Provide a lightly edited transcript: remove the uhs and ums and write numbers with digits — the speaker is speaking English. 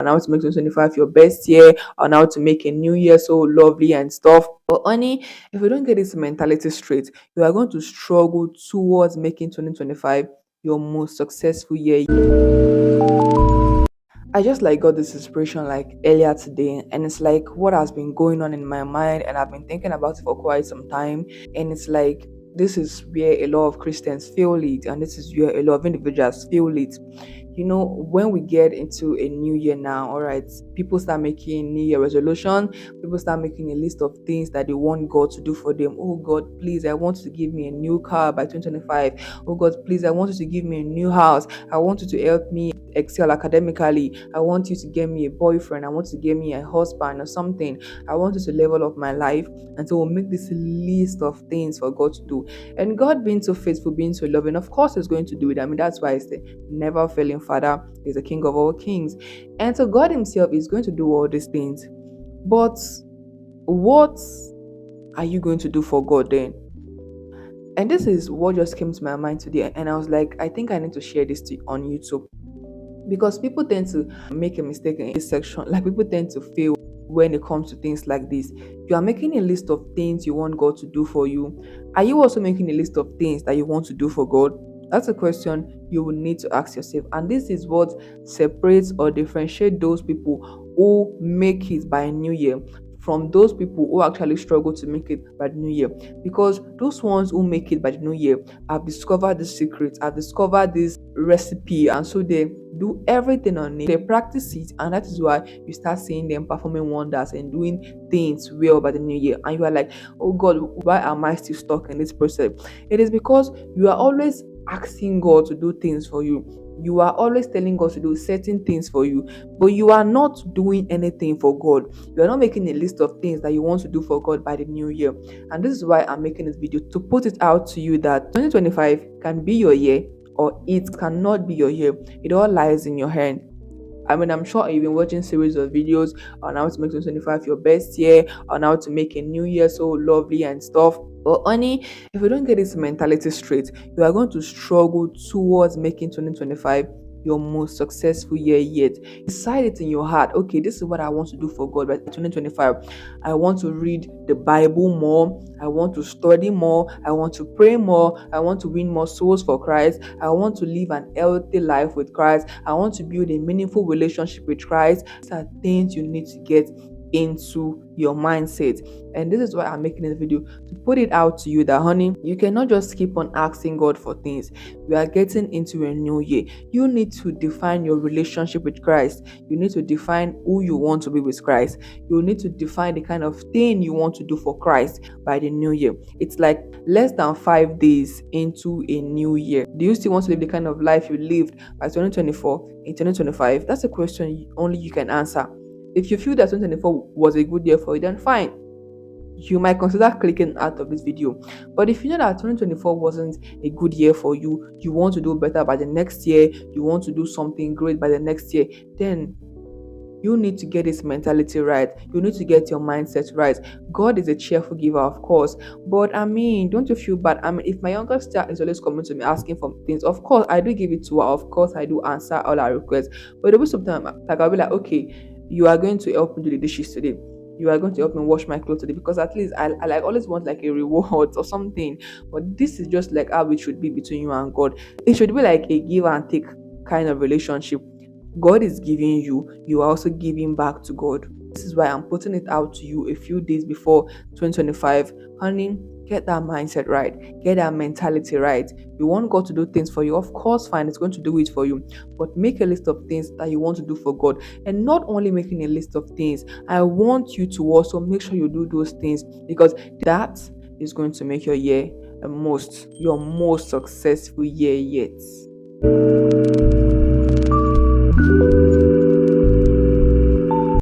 on how to make 2025 your best year, on how to make a new year so lovely and stuff. But honey, if you don't get this mentality straight, you are going to struggle towards making 2025 your most successful year. I just like got this inspiration like earlier today, and it's like what has been going on in my mind, and I've been thinking about it for quite some time. And it's like this is where a lot of Christians feel it, and this is where a lot of individuals feel it. When we get into a new year now, all right, people start making new year resolution, people start making a list of things that they want God to do for them. Oh God, please, I want you to give me a new car by 2025. Oh God, please, I want you to give me a new house. I want you to help me excel academically. I want you to get me a boyfriend. I want you to get me a husband or something. I want you to level up my life. And so we'll make this list of things for God to do. And God being so faithful, being so loving, of course He's going to do it. I mean, that's why it's the never failing Father. He's the King of all kings. And so God Himself is going to do all these things. But what are you going to do for God then? And this is what just came to my mind today. And I was like, I think I need to share this on YouTube. Because people tend to make a mistake in this section. Like, people tend to fail when it comes to things like this. You are making a list of things you want God to do for you. Are you also making a list of things that you want to do for God? That's a question you will need to ask yourself. And this is what separates or differentiates those people who make it by a new year from those people who actually struggle to make it by the new year. Because those ones who make it by the new year have discovered the secret, have discovered this recipe, and so they do everything on it. They practice it, and that is why you start seeing them performing wonders and doing things well by the new year. And you are like, oh God, why am I still stuck in this process? It is because you are always asking God to do things for you. You are always telling God to do certain things for you, but you are not doing anything for God. You are not making a list of things that you want to do for God by the new year. And this is why I'm making this video, to put it out to you that 2025 can be your year or it cannot be your year. It all lies in your hand. I mean, I'm sure you've been watching series of videos on how to make 2025 your best year, on how to make a new year so lovely and stuff. But honey, if you don't get this mentality straight, you are going to struggle towards making 2025 your most successful year yet. Decide it in your heart. Okay, this is what I want to do for God by 2025. I want to read the Bible more. I want to study more. I want to pray more. I want to win more souls for Christ. I want to live an healthy life with Christ. I want to build a meaningful relationship with Christ. These are things you need to get into your mindset. And this is why I'm making this video, to put it out to you that honey, you cannot just keep on asking God for things. We are getting into a new year. You need to define your relationship with Christ. You need to define who you want to be with Christ. You need to define the kind of thing you want to do for Christ by the new year. It's like less than 5 days into a new year. Do you still want to live the kind of life you lived by 2024 in 2025? That's a question only you can answer. If you feel that 2024 was a good year for you, then fine. You might consider clicking out of this video. But if you know that 2024 wasn't a good year for you, you want to do better by the next year, you want to do something great by the next year, then you need to get this mentality right. You need to get your mindset right. God is a cheerful giver, of course. But I mean, don't you feel bad? I mean, if my younger sister is always coming to me asking for things, of course, I do give it to her. Of course, I do answer all her requests. But there'll be sometimes, like, I'll be like, okay, you are going to help me do the dishes today. You are going to help me wash my clothes today, because at least I like always want like a reward or something. But this is just like how it should be between you and God. It should be like a give and take kind of relationship. God is giving you, you are also giving back to God. This is why I'm putting it out to you a few days before 2025. Honey, get that mindset right. Get that mentality right. You want God to do things for you, of course, fine, it's going to do it for you. But make a list of things that you want to do for God. And not only making a list of things, I want you to also make sure you do those things, because that is going to make your year your most successful year yet.